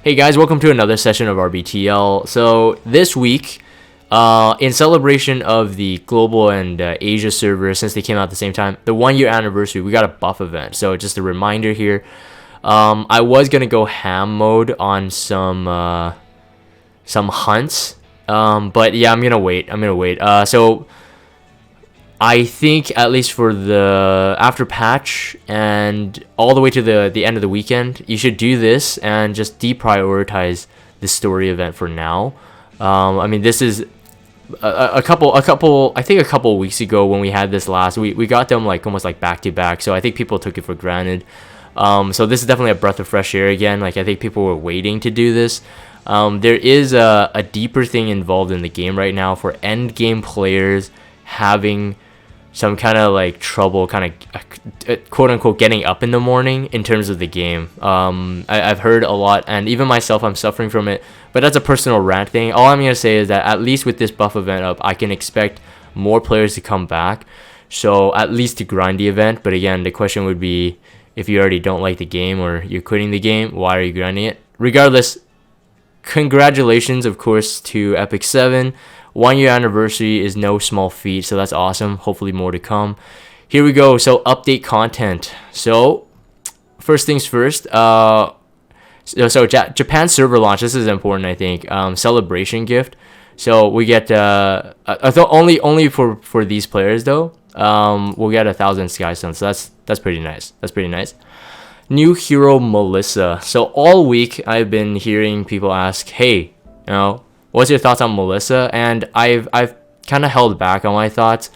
Hey guys, welcome to another session of RBTL. So this week, in celebration of the global and Asia servers, since they came out at the same time, the 1 year anniversary, we got a buff event. So just a reminder here, I was gonna go ham mode on some hunts, but yeah, I'm gonna wait. So I think at least for the after patch and all the way to the end of the weekend, you should do this and just deprioritize the story event for now. I mean, this is a couple. I think a couple of weeks ago when we had this last, we got them like almost like back to back. So I think people took it for granted. So this is definitely a breath of fresh air again. Like I think people were waiting to do this. There is a deeper thing involved in the game right now for end game players having some kind of like trouble kind of quote unquote getting up in the morning in terms of the game. I've heard a lot, and even myself, I'm suffering from it, but that's a personal rant thing. All I'm going to say is that at least with this buff event up, I can expect more players to come back, so at least to grind the event. But again, the question would be, if you already don't like the game or you're quitting the game, why are you grinding it? Regardless, congratulations of course to Epic 7. 1 year anniversary is no small feat, so that's awesome. Hopefully more to come. Here we go. So update content. So first things first, Japan server launch, this is important, I think. Celebration gift, so we get only for these players though. We'll get 1,000 sky stones, so that's pretty nice. New hero Melissa. So all week I've been hearing people ask, hey, what's your thoughts on Melissa? And I've kind of held back on my thoughts.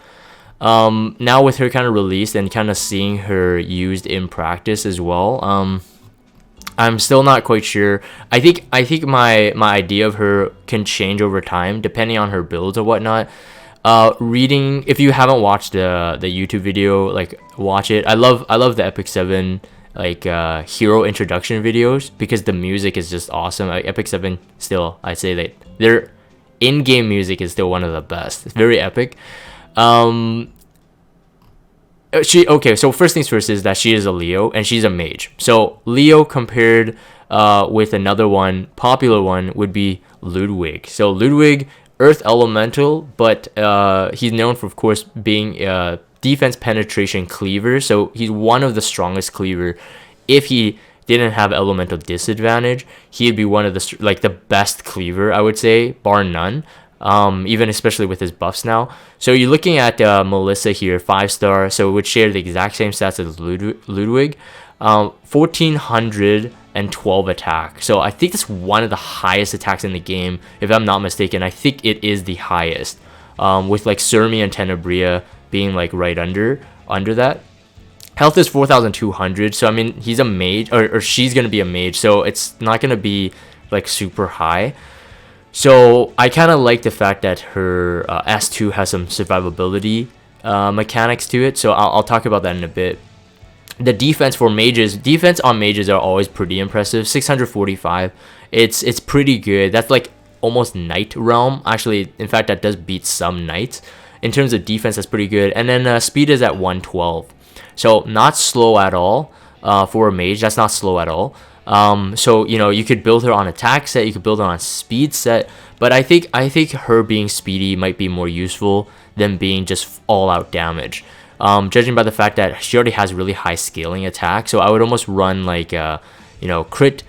Now with her kind of released and kind of seeing her used in practice as well, I'm still not quite sure. I think my idea of her can change over time depending on her builds or whatnot. Reading, if you haven't watched the YouTube video, like watch it. I love the Epic 7 like hero introduction videos because the music is just awesome. Like Epic 7 still, I'd say that their in-game music is still one of the best. It's very epic. So first things first is that she is a Leo and she's a mage. So Leo compared with another one, popular one, would be Ludwig. So Ludwig, Earth Elemental, but he's known for, of course, being defense penetration cleaver. So he's one of the strongest cleaver. If he didn't have elemental disadvantage, he'd be one of the best cleaver, I would say, bar none. Even especially with his buffs now. So you're looking at Melissa here, 5-star, so it would share the exact same stats as Ludwig. 1,412 attack. So I think that's one of the highest attacks in the game, if I'm not mistaken. I think it is the highest, with like Surmi and Tenebria being like right under that. Health is 4,200, so I mean he's a mage, or she's gonna be a mage, so it's not gonna be like super high. So I kind of like the fact that her S2 has some survivability mechanics to it, so I'll talk about that in a bit. The defense on mages are always pretty impressive. 645, it's pretty good. That's like almost knight realm. Actually, in fact, that does beat some knights. In terms of defense, that's pretty good. And then speed is at 112. So not slow at all for a mage. That's not slow at all. So you could build her on attack set, you could build her on speed set, but I think her being speedy might be more useful than being just all out damage. Judging by the fact that she already has really high scaling attack, so I would almost run like crit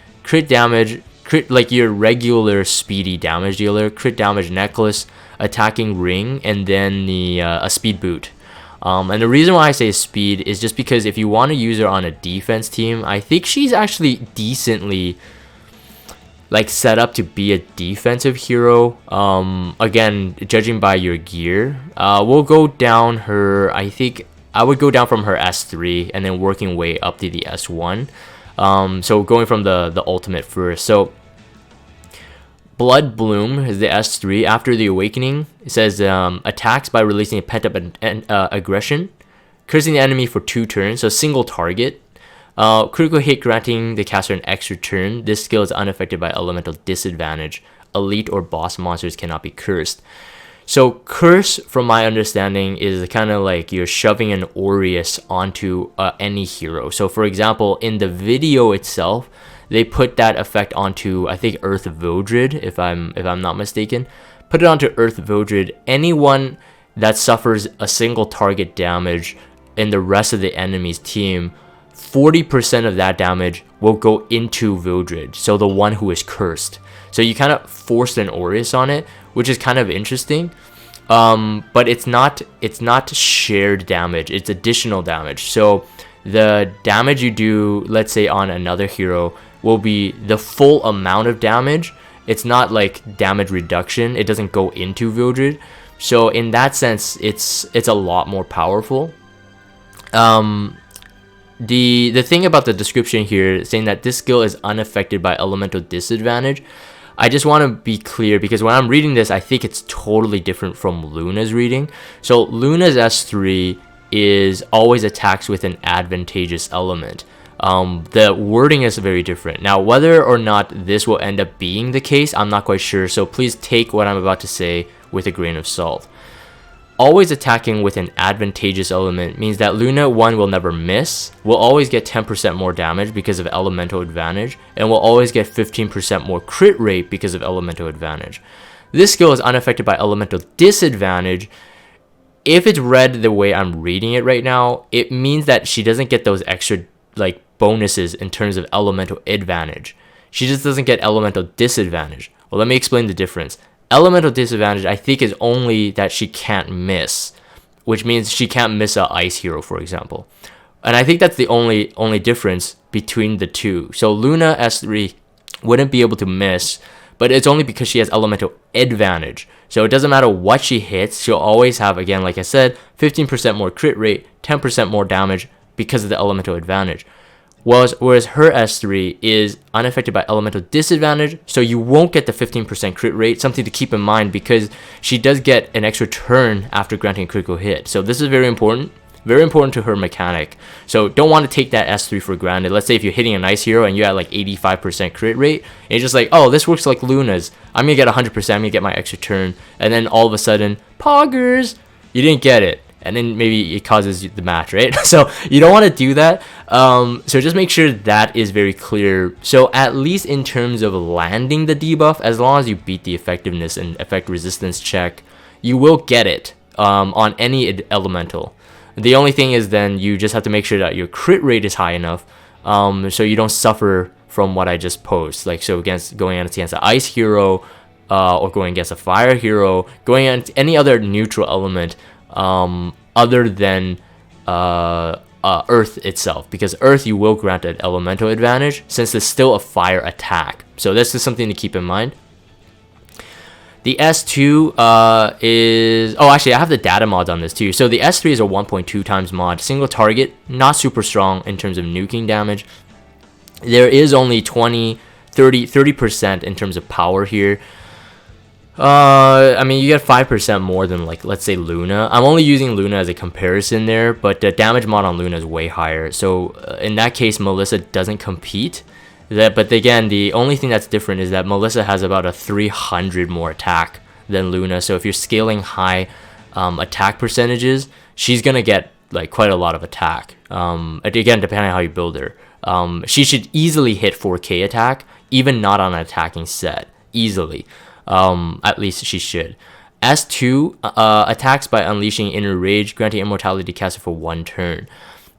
damage, crit like your regular speedy damage dealer, crit damage necklace, attacking ring, and then a speed boot. And the reason why I say speed is just because if you want to use her on a defense team, I think she's actually decently like set up to be a defensive hero. Again, judging by your gear, we'll go down her. I think I would go down from her S3 and then working way up to the S1. So going from the ultimate first. So Blood Bloom is the S3. After the Awakening, it says attacks by releasing a pent-up aggression, cursing the enemy for 2 turns, so single target. Critical hit granting the caster an extra turn. This skill is unaffected by elemental disadvantage. Elite or boss monsters cannot be cursed. So curse, from my understanding, is kind of like you're shoving an Aureus onto any hero. So for example, in the video itself, they put that effect onto, I think, Earth Vildred, if I'm not mistaken. Put it onto Earth Vildred. Anyone that suffers a single target damage in the rest of the enemy's team, 40% of that damage will go into Vildred, so the one who is cursed. So you kind of forced an Aureus on it, which is kind of interesting. But it's not shared damage, it's additional damage. So the damage you do, let's say on another hero, will be the full amount of damage. It's not like damage reduction, it doesn't go into Vildred. So in that sense, it's a lot more powerful. The thing about the description here saying that this skill is unaffected by elemental disadvantage, I just want to be clear, because when I'm reading this, I think it's totally different from Luna's reading. So Luna's S3 is always attacks with an advantageous element. The wording is very different. Now, whether or not this will end up being the case, I'm not quite sure, so please take what I'm about to say with a grain of salt. Always attacking with an advantageous element means that Luna 1 will never miss, will always get 10% more damage because of elemental advantage, and will always get 15% more crit rate because of elemental advantage. This skill is unaffected by elemental disadvantage. If it's read the way I'm reading it right now, it means that she doesn't get those extra like bonuses in terms of elemental advantage. She just doesn't get elemental disadvantage. Well, let me explain the difference. Elemental disadvantage, I think, is only that she can't miss, which means she can't miss a ice hero, for example. And I think that's the only difference between the two. So Luna S3 wouldn't be able to miss, but it's only because she has elemental advantage. So it doesn't matter what she hits, she'll always have, again, like I said, 15% more crit rate, 10% more damage because of the elemental advantage. Whereas her S3 is unaffected by elemental disadvantage, so you won't get the 15% crit rate, something to keep in mind because she does get an extra turn after granting a critical hit. So this is very important to her mechanic. So don't want to take that S3 for granted. Let's say if you're hitting a nice hero and you're at like 85% crit rate, and you're just like, oh, this works like Luna's. I'm going to get 100%, I'm going to get my extra turn. And then all of a sudden, poggers, you didn't get it. And then maybe it causes the match, right? So you don't want to do that. So just make sure that is very clear. So at least in terms of landing the debuff, as long as you beat the effectiveness and effect resistance check, you will get it on any elemental. The only thing is then you just have to make sure that your crit rate is high enough so you don't suffer from what I just posed. Like, so going against an ice hero or going against a fire hero, going against any other neutral element other than Earth itself, because Earth you will grant an elemental advantage since it's still a fire attack. So this is something to keep in mind. The S2 is... Oh, actually, I have the data mods on this too. So the S3 is a 1.2 times mod. Single target, not super strong in terms of nuking damage. There is only 30% in terms of power here. I mean, you get 5% more than, like, let's say Luna. I'm only using Luna as a comparison there, but the damage mod on Luna is way higher. So in that case, Melissa doesn't compete. But again, the only thing that's different is that Melissa has about a 300 more attack than Luna. So if you're scaling high attack percentages, she's gonna get like quite a lot of attack. Again, depending on how you build her. She should easily hit 4K attack, even not on an attacking set. Easily. At least she should. S2 attacks by unleashing inner rage, granting immortality casted for 1 turn.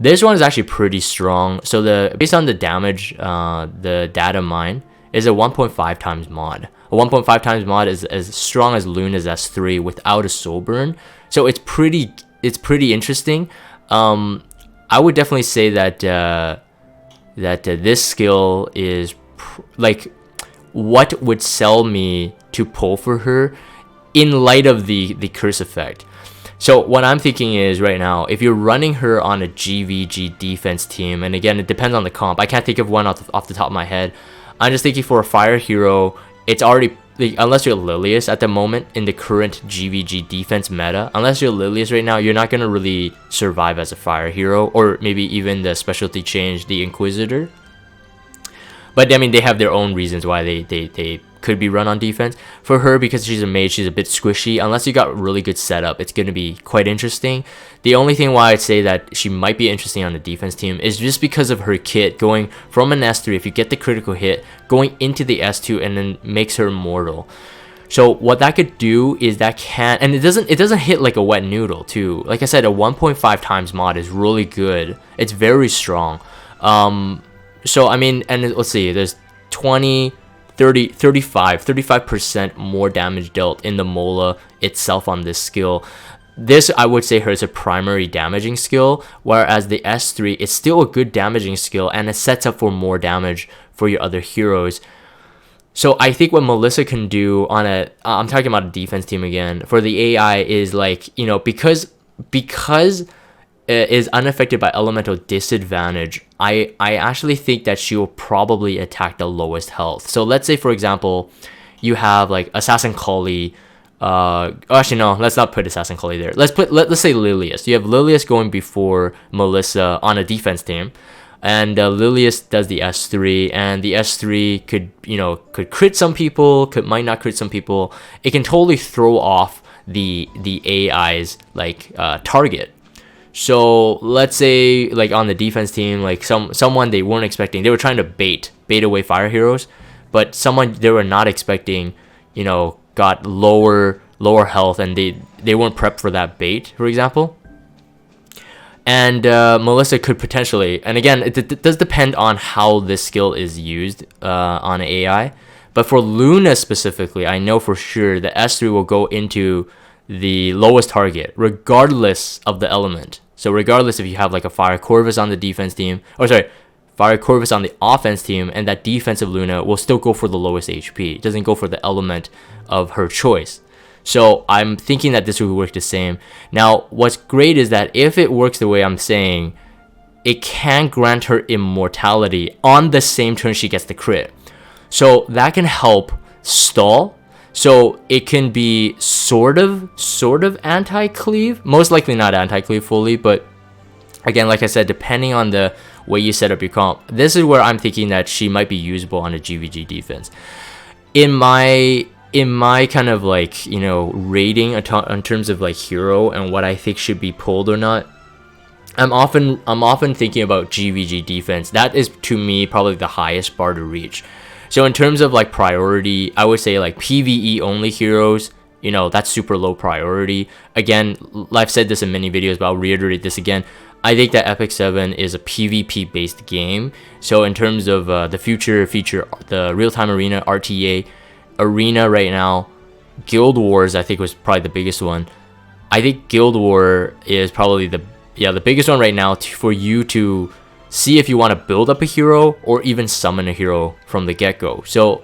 This one is actually pretty strong. So based on the damage, the data mine is a 1.5 times mod. A 1.5 times mod is as strong as Luna's S3 without a soul burn. So it's pretty interesting. I would definitely say that this skill is like what would sell me to pull for her in light of the curse effect. So what I'm thinking is right now, if you're running her on a GVG defense team, and again, it depends on the comp. I can't think of one off the top of my head. I'm just thinking for a fire hero, it's already, unless you're Lilius at the moment in the current GVG defense meta, unless you're Lilius right now, you're not going to really survive as a fire hero, or maybe even the specialty change, the Inquisitor. But I mean, they have their own reasons why they could be run on defense. For her, because she's a mage, she's a bit squishy. Unless you got really good setup, it's going to be quite interesting. The only thing why I'd say that she might be interesting on the defense team is just because of her kit going from an S3, if you get the critical hit, going into the S2 and then makes her immortal. So what that could do is that and it doesn't hit like a wet noodle too. Like I said, a 1.5 times mod is really good. It's very strong. So I mean, and let's see, there's 20, 30, 35% more damage dealt in the Mola itself on this skill. This, I would say, her is a primary damaging skill, whereas the S3 is still a good damaging skill, and it sets up for more damage for your other heroes. So I think what Melissa can do on I'm talking about a defense team again, for the AI is like, you know, because it is unaffected by elemental disadvantage, I actually think that she will probably attack the lowest health. So let's say, for example, you have like Assassin Kali. Actually no, let's not put Assassin Kali there. Let's say Lilius. You have Lilius going before Melissa on a defense team. And Lilius does the S3, and the S3 could crit some people, might not crit some people. It can totally throw off the AI's like target. So let's say like on the defense team, like someone they weren't expecting, they were trying to bait away fire heroes, but someone they were not expecting, you know, got lower health, and they weren't prepped for that bait, for example. And Melissa could potentially, and again, it does depend on how this skill is used on AI. But for Luna specifically, I know for sure the S3 will go into the lowest target, regardless of the element. So regardless if you have like a Fire Corvus on the defense team, Fire Corvus on the offense team, and that defensive Luna will still go for the lowest HP. It doesn't go for the element of her choice. So I'm thinking that this will work the same. Now, what's great is that if it works the way I'm saying, it can grant her immortality on the same turn she gets the crit. So that can help stall. So it can be sort of anti-cleave. Most likely not anti-cleave fully, but again, like I said, depending on the way you set up your comp, this is where I'm thinking that she might be usable on a GVG defense. In my kind of like, you know, rating in terms of like hero and what I think should be pulled or not, I'm often thinking about GVG defense. That is to me probably the highest bar to reach. So in terms of like priority, I would say like PvE only heroes, you know, that's super low priority. Again, I've said this in many videos, but I'll reiterate this again. I think that Epic 7 is a PvP based game. So in terms of the future feature, the real-time arena, RTA arena right now, Guild Wars I think was probably the biggest one. I think Guild War is probably the biggest one right now for you to see if you want to build up a hero or even summon a hero from the get-go. So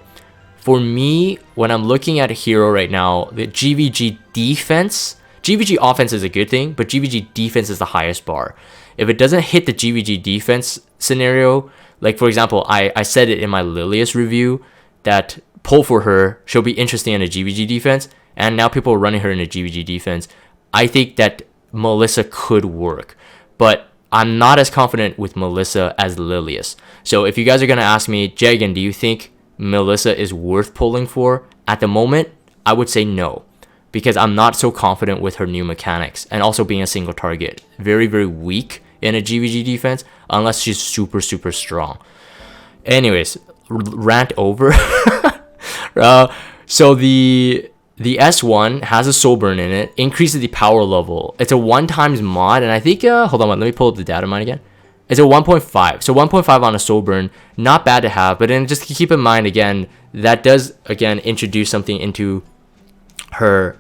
for me, when I'm looking at a hero right now, the GVG defense, GVG offense is a good thing, but GVG defense is the highest bar. If it doesn't hit the GVG defense scenario, like for example, I said it in my Lilius review that pull for her, she'll be interesting in a GVG defense, and now people are running her in a GVG defense. I think that Melissa could work, but I'm not as confident with Melissa as Lilius. So if you guys are going to ask me, Jagan, do you think Melissa is worth pulling for? At the moment, I would say no, because I'm not so confident with her new mechanics, and also being a single target. Very, very weak in a GVG defense, unless she's super, super strong. Anyways, rant over. So the S1 has a soul burn in it, increases the power level. It's a 1x mod, and I think hold on, let me pull up the data mine again. It's a 1.5, so 1.5 on a soul burn, not bad to have. But then just keep in mind again, that does again introduce something into her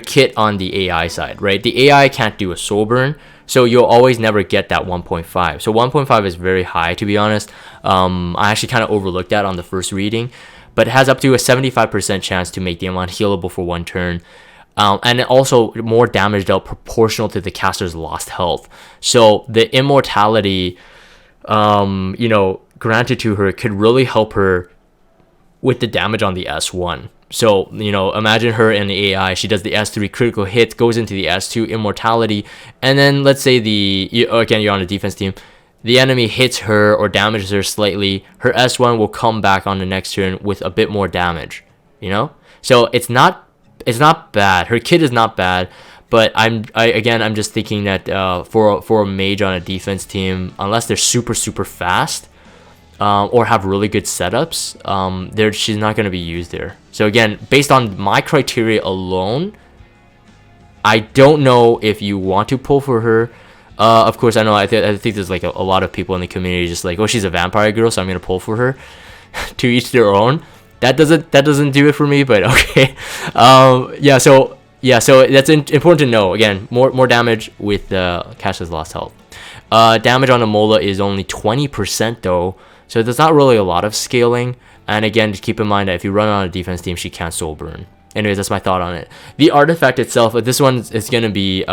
kit on the AI side, right? The AI can't do a soul burn, so you'll always never get that 1.5. So 1.5 is very high, to be honest. I actually kind of overlooked that on the first reading, but it has up to a 75% chance to make the unhealable for one turn. And also more damage dealt proportional to the caster's lost health. So the immortality, granted to her could really help her with the damage on the S1. So, imagine her in the AI, she does the S3 critical hit, goes into the S2 immortality, and then let's say you're on a defense team, the enemy hits her or damages her slightly, her S1 will come back on the next turn with a bit more damage, you know? So it's not bad. Her kit is not bad, but I'm just thinking that for a mage on a defense team, unless they're super super fast, or have really good setups, she's not going to be used there. So again, based on my criteria alone, I don't know if you want to pull for her. Of course, I know. I think there's like a lot of people in the community just like, oh, she's a vampire girl, so I'm gonna pull for her. To each their own. That doesn't do it for me, but okay. So that's important to know. Again, more damage with Cash's lost health. Damage on the Mola is only 20% though, so there's not really a lot of scaling. And again, just keep in mind that if you run on a defense team, she can't soul burn. Anyways, that's my thought on it. The artifact itself, this one is gonna be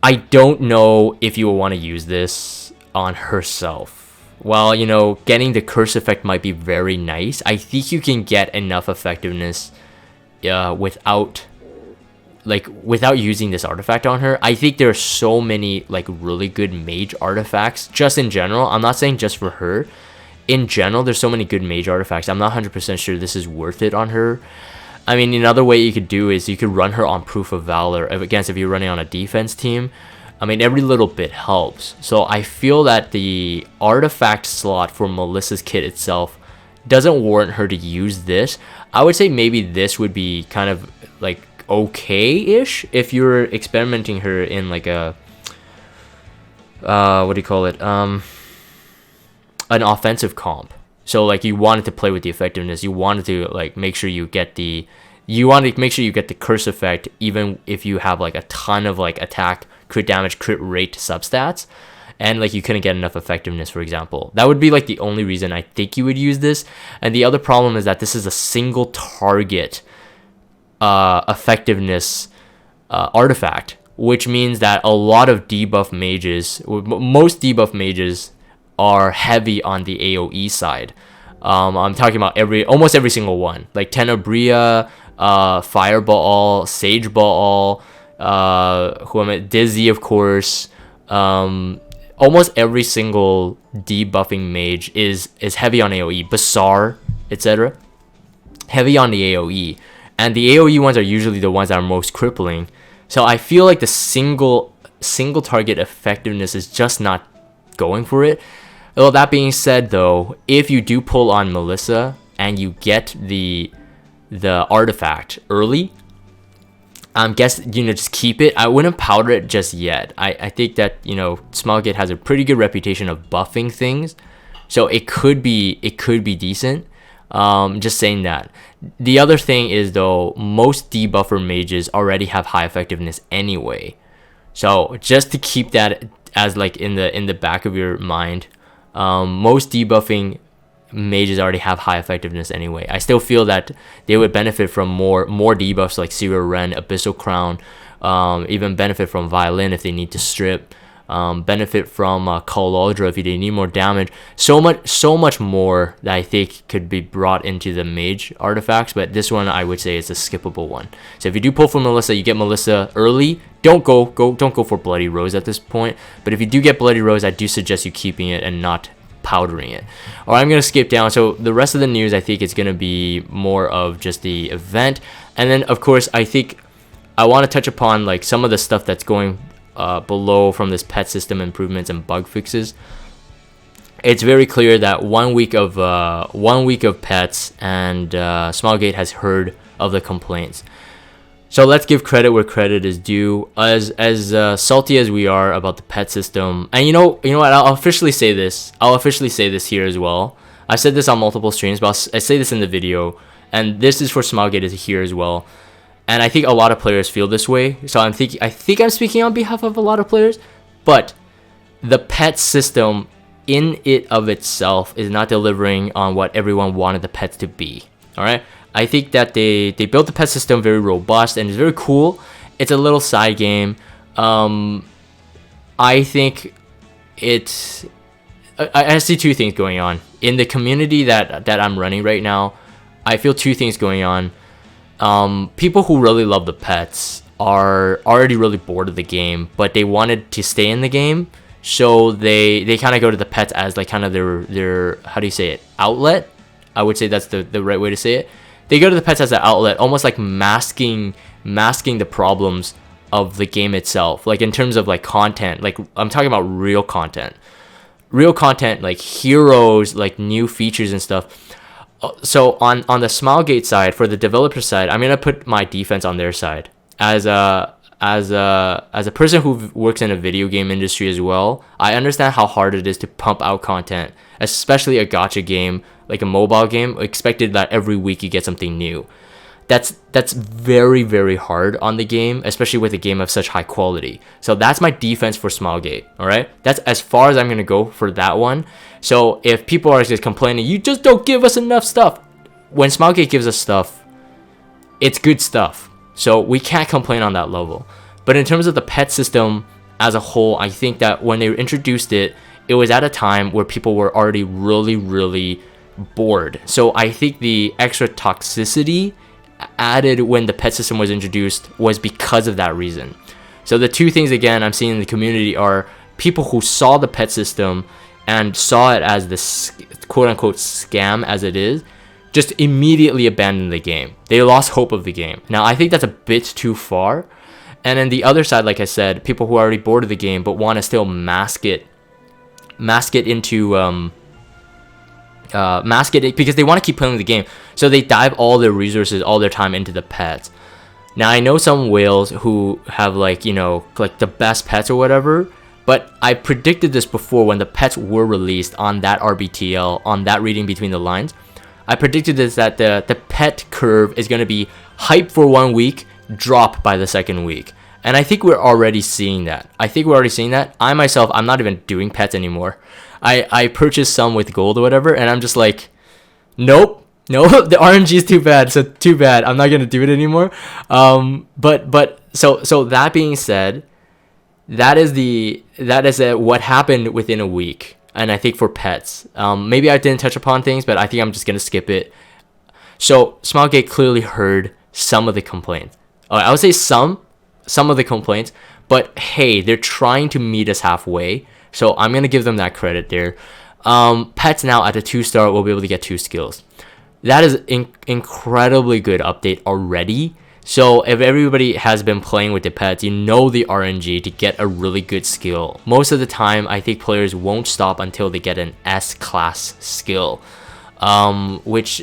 I don't know if you will want to use this on herself. While, getting the curse effect might be very nice, I think you can get enough effectiveness without using this artifact on her. I think there are so many really good mage artifacts just in general. I'm not saying just for her. In general, there's so many good mage artifacts. I'm not 100% sure this is worth it on her. I mean, another way you could do is you could run her on Proof of Valor. If you're running on a defense team, I mean, every little bit helps. So I feel that the artifact slot for Melissa's kit itself doesn't warrant her to use this. I would say maybe this would be kind of okay-ish if you're experimenting her in a what do you call it? An offensive comp. So you wanted to play with the effectiveness. You wanted to make sure you get the curse effect, even if you have a ton of attack, crit damage, crit rate substats, and you couldn't get enough effectiveness, for example. That would be the only reason I think you would use this. And the other problem is that this is a single target effectiveness artifact, which means that a lot of debuff mages, most debuff mages, are heavy on the AoE side. I'm talking about almost every single one, like Tenebria, Fireball, Sageball, Dizzy, of course. Almost every single debuffing mage is heavy on AoE. Bassar, etc. Heavy on the AoE, and the AoE ones are usually the ones that are most crippling. So I feel like the single target effectiveness is just not going for it. Well, that being said, though, if you do pull on Melissa and you get the artifact early, I'm guessing just keep it. I wouldn't powder it just yet. I think that Smilegate has a pretty good reputation of buffing things, so it could be decent. Just saying that. The other thing is, though, most debuffer mages already have high effectiveness anyway, so just to keep that as in the back of your mind. Most debuffing mages already have high effectiveness anyway. I still feel that they would benefit from more debuffs like Serial Ren, Abyssal Crown, even benefit from Violin if they need to strip, benefit from Kalaudra if they need more damage. So much more that I think could be brought into the mage artifacts, but this one I would say is a skippable one. So if you do pull for Melissa, you get Melissa early. Don't go for Bloody Rose at this point, but if you do get Bloody Rose, I do suggest you keeping it and not powdering it. Alright, I'm gonna skip down. So the rest of the news, I think it's gonna be more of just the event, and then of course I think I want to touch upon some of the stuff that's going below from this pet system improvements and bug fixes. It's very clear that 1 week of pets, and Smilegate has heard of the complaints. So let's give credit where credit is due. As salty as we are about the pet system, and you know what, I'll officially say this here as well. I said this on multiple streams, but I say this in the video, and this is for Smilegate to hear as well. And I think a lot of players feel this way. So I think I'm speaking on behalf of a lot of players, but the pet system in it of itself is not delivering on what everyone wanted the pets to be. All right. I think that they built the pet system very robust and it's very cool. It's a little side game. I think I see two things going on in the community that I'm running right now. I feel two things going on. People who really love the pets are already really bored of the game, but they wanted to stay in the game, so they kind of go to the pets as kind of their how do you say it, outlet. I would say that's the right way to say it. They go to the pets as an outlet, almost like masking the problems of the game itself. Like in terms of like content, like I'm talking about real content, like heroes, like new features and stuff. So on the Smilegate side, for the developer side, I'm gonna put my defense on their side. As a person who works in a video game industry as well, I understand how hard it is to pump out content, especially a gacha game, like a mobile game, expected that every week you get something new. That's very, very hard on the game, especially with a game of such high quality. So that's my defense for Smilegate. All right, that's as far as I'm gonna go for that one. So if people are just complaining, you just don't give us enough stuff. When Smilegate gives us stuff, it's good stuff. So we can't complain on that level. But in terms of the pet system as a whole, I think that when they introduced it, it was at a time where people were already really, really bored. So I think the extra toxicity added when the pet system was introduced was because of that reason. So the two things, again, I'm seeing in the community are people who saw the pet system and saw it as this quote-unquote scam as it is, just immediately abandoned the game. They lost hope of the game. Now, I think that's a bit too far. And then the other side, like I said, people who are already bored of the game but want to still mask it because they want to keep playing the game. So they dive all their resources, all their time into the pets. Now, I know some whales who have like the best pets or whatever, but I predicted this before when the pets were released on that RBTL, on that reading between the lines. I predicted this, that the pet curve is going to be hype for 1 week, drop by the second week. And I think we're already seeing that. I myself, I'm not even doing pets anymore. I purchased some with gold or whatever, and I'm just like, nope, the RNG is too bad, so too bad. I'm not going to do it anymore. But so that being said, that is what happened within a week. And I think for pets, maybe I didn't touch upon things, but I think I'm just going to skip it. So Smilegate clearly heard some of the complaints. I would say some of the complaints, but hey, they're trying to meet us halfway. So I'm going to give them that credit there. Pets now at a 2-star will be able to get 2 skills. That is incredibly good update already. So if everybody has been playing with the pets, you know the RNG to get a really good skill. Most of the time, I think players won't stop until they get an S-class skill, which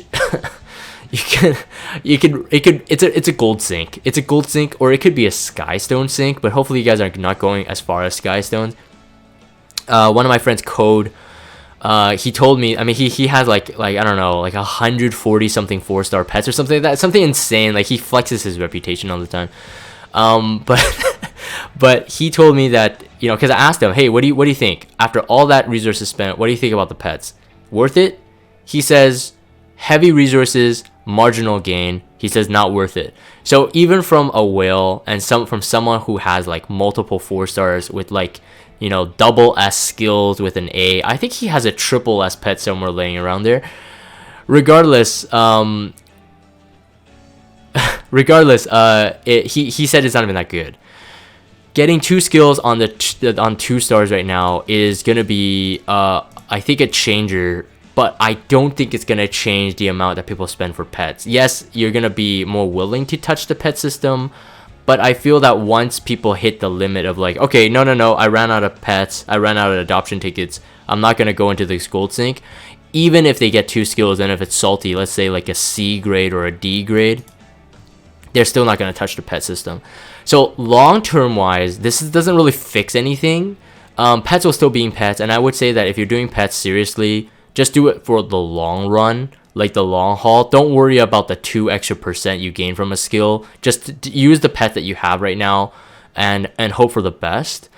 it's a gold sync. It's a gold sync, or it could be a skystone sync, but hopefully you guys are not going as far as skystones. One of my friends, Code, he told me, I mean, he has like I don't know, like 140 something 4-star pets or something like that, something insane. Like he flexes his reputation all the time. But he told me that, because I asked him, hey, what do you think after all that resources spent? What do you think about the pets? Worth it? He says heavy resources, marginal gain. He says not worth it. So even from a whale and from someone who has like multiple 4-stars with like, double S skills with an A, I think he has a triple S pet somewhere laying around there. Regardless, he said it's not even that good. Getting 2 skills on 2 stars right now is gonna be I think a changer, but I don't think it's gonna change the amount that people spend for pets. Yes, you're gonna be more willing to touch the pet system, but I feel that once people hit the limit of like, okay, no, I ran out of pets, I ran out of adoption tickets, I'm not gonna go into this gold sync. Even if they get 2 skills, and if it's salty, let's say like a C grade or a D grade, they're still not gonna touch the pet system. So long-term wise, this doesn't really fix anything. Pets will still be pets, and I would say that if you're doing pets seriously, just do it for the long run, like the long haul. Don't worry about the 2 extra % you gain from a skill. Just use the pet that you have right now and hope for the best.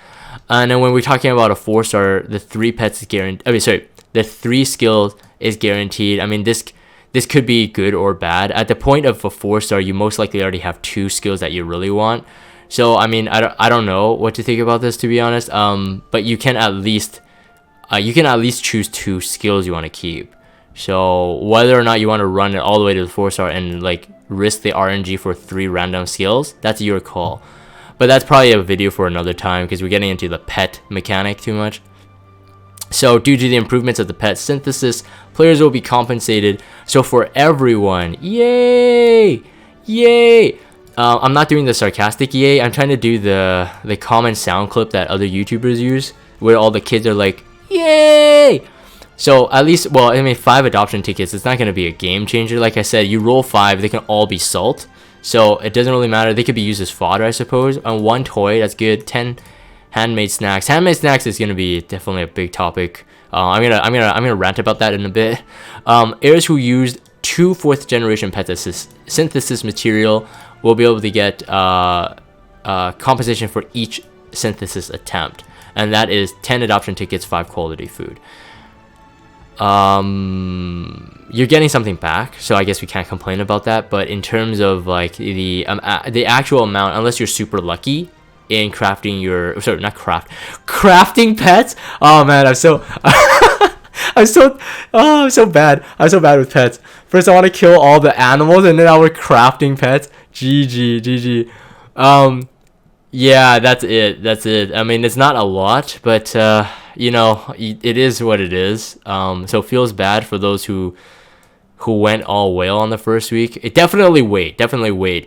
And then when we're talking about a 4-star, the 3 pets is guaranteed. The 3 skills is guaranteed. I mean, this could be good or bad. At the point of a 4-star, you most likely already have 2 skills that you really want. So I mean, I don't know what to think about this, to be honest. But you can at least choose 2 skills you want to keep. So whether or not you want to run it all the way to the 4-star and like risk the RNG for 3 random skills, that's your call. But that's probably a video for another time because we're getting into the pet mechanic too much. So due to the improvements of the pet synthesis, players will be compensated. So for everyone, yay, yay. I'm not doing the sarcastic yay. I'm trying to do the common sound clip that other YouTubers use, where all the kids are like, yay. So at least, well, I mean, 5 adoption tickets, it's not going to be a game changer. Like I said, you roll 5, they can all be salt. So it doesn't really matter. They could be used as fodder, I suppose. On 1 toy, that's good. 10 handmade snacks. Handmade snacks is going to be definitely a big topic. I'm gonna rant about that in a bit. Heirs who used 2 4th generation pet synthesis material will be able to get compensation for each synthesis attempt, and that is 10 adoption tickets, 5 quality food. You're getting something back, so I guess we can't complain about that. But in terms of like the actual amount, unless you're super lucky in crafting your, sorry, not crafting pets. Oh man, I'm so I'm so bad with pets. First I want to kill all the animals, and then now we're crafting pets. GG. Yeah, that's it. I mean, it's not a lot, but you know, it is what it is. So it feels bad for those who went all whale on the first week. It definitely wait,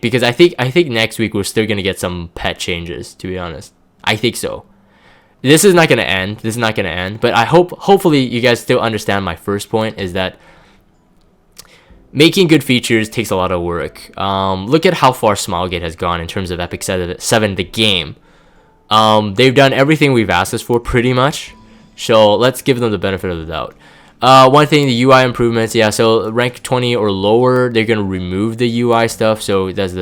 because I think next week we're still gonna get some pet changes, to be honest. I think so. This is not gonna end, but I hopefully you guys still understand my first point, is that making good features takes a lot of work. Look at how far Smilegate has gone in terms of Epic 7, the game. They've done everything we've asked us for, pretty much. So let's give them the benefit of the doubt. One thing, the UI improvements. Yeah, so rank 20 or lower, they're going to remove the UI stuff. So that's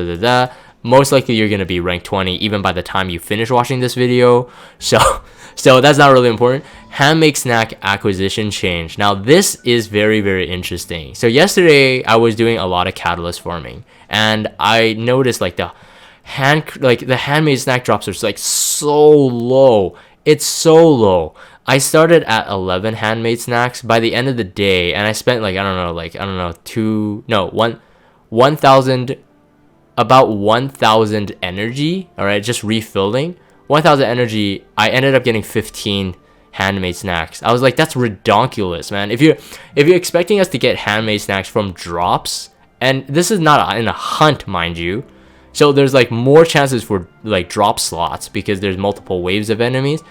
most likely you're going to be rank 20 even by the time you finish watching this video. So that's not really important. Handmade snack acquisition change. Now this is very, very interesting. So yesterday I was doing a lot of catalyst farming, and I noticed like the handmade snack drops are like so low. It's so low. I started at 11 handmade snacks by the end of the day, and I spent like about 1,000 energy. All right, just refilling 1,000 energy. I ended up getting 15 handmade snacks. I was like, that's redonkulous, man. If you're expecting us to get handmade snacks from drops, and this is not in a hunt, mind you, so there's like more chances for like drop slots because there's multiple waves of enemies.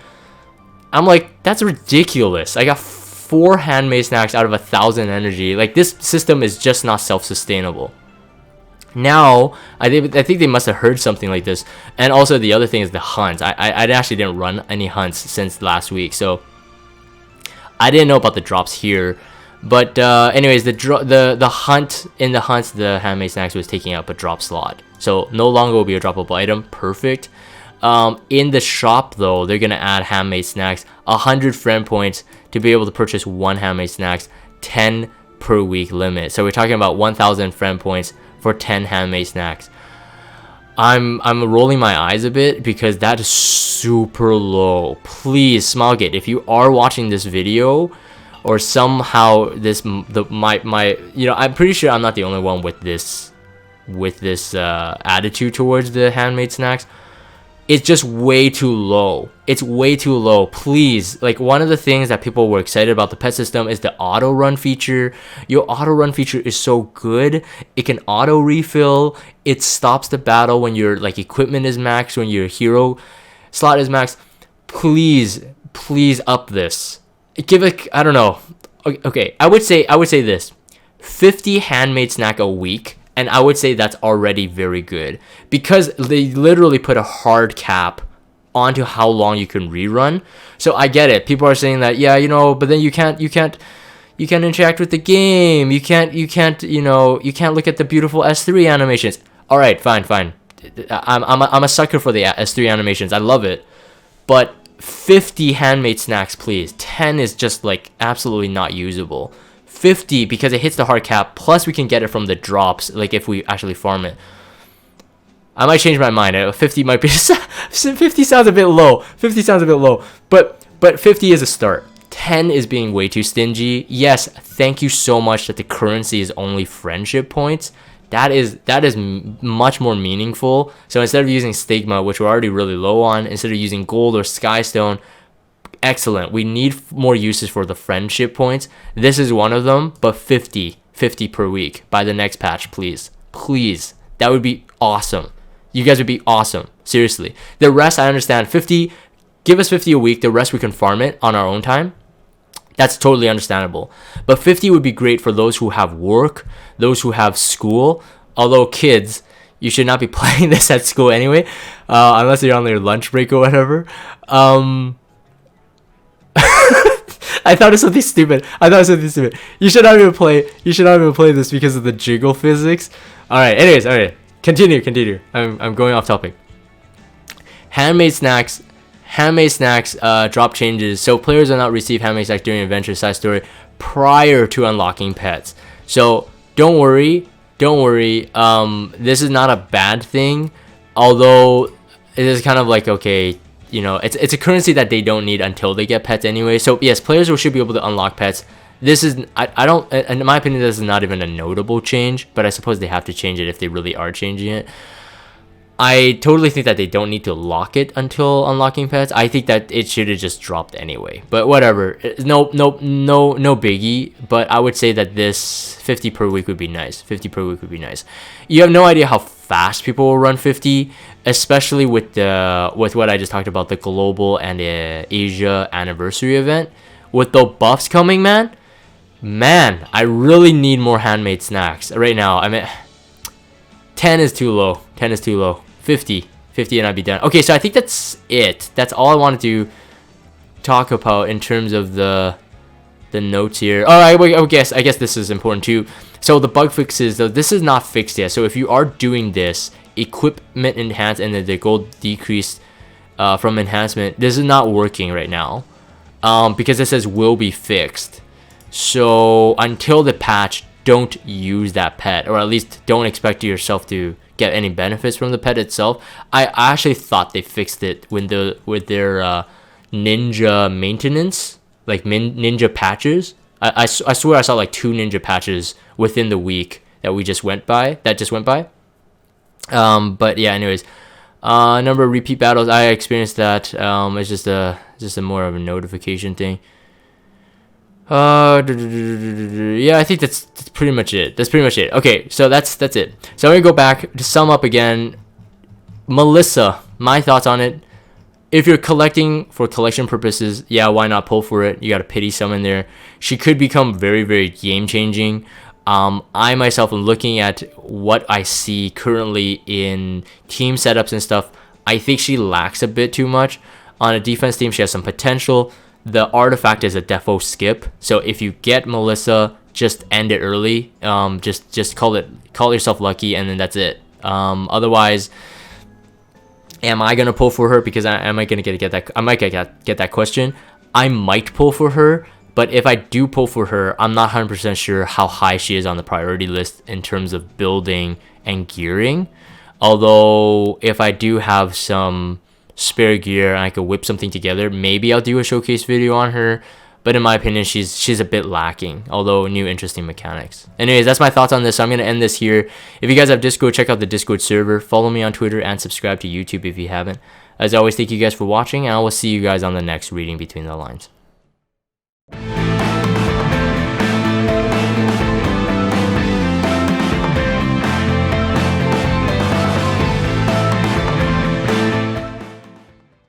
I'm like, that's ridiculous. I got 4 handmade snacks out of 1,000 energy. Like, this system is just not self-sustainable. Now, I think they must have heard something like this. And also the other thing is the hunts. I actually didn't run any hunts since last week, so I didn't know about the drops here. But anyways, the hunt, in the hunts, the handmade snacks was taking up a drop slot, so no longer will be a droppable item. Perfect. In the shop though, they're gonna add handmade snacks, 100 friend points to be able to purchase 1 handmade snacks, 10 per week limit. So we're talking about 1,000 friend points for 10 handmade snacks. I'm rolling my eyes a bit because that is super low. Please, Smilegate, if you are watching this video, or somehow I'm pretty sure I'm not the only one with this attitude towards the handmade snacks. It's just way too low. It's way too low. Please, like, one of the things that people were excited about the pet system is the auto run feature. Your auto run feature is so good. It can auto refill. It stops the battle when your like equipment is maxed, when your hero slot is maxed. Please up this. Give it, I don't know. Okay, I would say this. 50 handmade snack a week. And I would say that's already very good, because they literally put a hard cap onto how long you can rerun. So I get it. People are saying that, yeah, but then you can't interact with the game. You can't look at the beautiful S3 animations. All right, fine. I'm a sucker for the S3 animations. I love it. But 50 handmade snacks, please. 10 is just like absolutely not usable. 50 because it hits the hard cap, plus we can get it from the drops, like if we actually farm it. I might change my mind. 50 might be 50 sounds a bit low. But 50 is a start. 10 is being way too stingy. Yes, thank you so much that the currency is only friendship points. That is much more meaningful. So instead of using stigma, which we're already really low on, instead of using gold or skystone, excellent. We need more uses for the friendship points. This is one of them, but 50 per week by the next patch, please. Please. That would be awesome. You guys would be awesome. Seriously. The rest, I understand. 50, give us 50 a week. The rest we can farm it on our own time. That's totally understandable. But 50 would be great for those who have work, those who have school. Although kids, you should not be playing this at school anyway, unless you're on your lunch break or whatever. I thought it was something stupid. You should not even play this because of the jiggle physics. Alright, anyways, alright. Continue. I'm going off topic. Handmade snacks drop changes. So players will not receive handmade snacks during adventure side story prior to unlocking pets. So don't worry. This is not a bad thing. Although it is kind of like, okay, you know, it's a currency that they don't need until they get pets anyway. So yes, players should be able to unlock pets. This is, I don't, in my opinion, this is not even a notable change, but I suppose they have to change it if they really are changing it. I totally think that they don't need to lock it until unlocking pets. I think that it should have just dropped anyway. But whatever. No biggie. But I would say that this 50 per week would be nice. 50 per week would be nice. You have no idea how fast people will run 50, especially with what I just talked about, the global and the Asia anniversary event. With the buffs coming, man, I really need more handmade snacks right now. I mean, 10 is too low. 50 and I'd be done. Okay, so I think that's it. That's all I wanted to talk about in terms of the notes here. Oh, I guess this is important too. So the bug fixes, though, this is not fixed yet. So if you are doing this, equipment enhance and the gold decrease from enhancement, this is not working right now because it says will be fixed. So until the patch, don't use that pet, or at least don't expect yourself to get any benefits from the pet itself. I actually thought they fixed it with their ninja maintenance, like ninja patches. I swear I saw like 2 ninja patches within the week that just went by. But yeah, anyways, number of repeat battles, I experienced that. It's just a more of a notification thing. Yeah, I think that's pretty much it. Okay, so that's it. So I'm gonna go back to sum up again. Melissa, my thoughts on it. If you're collecting for collection purposes, yeah, why not pull for it? You got a pity summon there. She could become very, very game changing. I myself am looking at what I see currently in team setups and stuff. I think she lacks a bit too much. On a defense team, she has some potential. The artifact is a defo skip, so if you get Melissa, just end it early. Just call yourself lucky, and then that's it. Otherwise, am I gonna pull for her? Because I might get that question. I might pull for her, but if I do pull for her, I'm not 100% sure how high she is on the priority list in terms of building and gearing. Although if I do have some spare gear and I could whip something together, maybe I'll do a showcase video on her. But in my opinion, she's a bit lacking, although new interesting mechanics. Anyways, that's my thoughts on this. So I'm gonna end this here. If you guys have Discord, check out the Discord server, follow me on Twitter, and subscribe to YouTube if you haven't. As always, thank you guys for watching, and I will see you guys on the next Reading Between the Lines.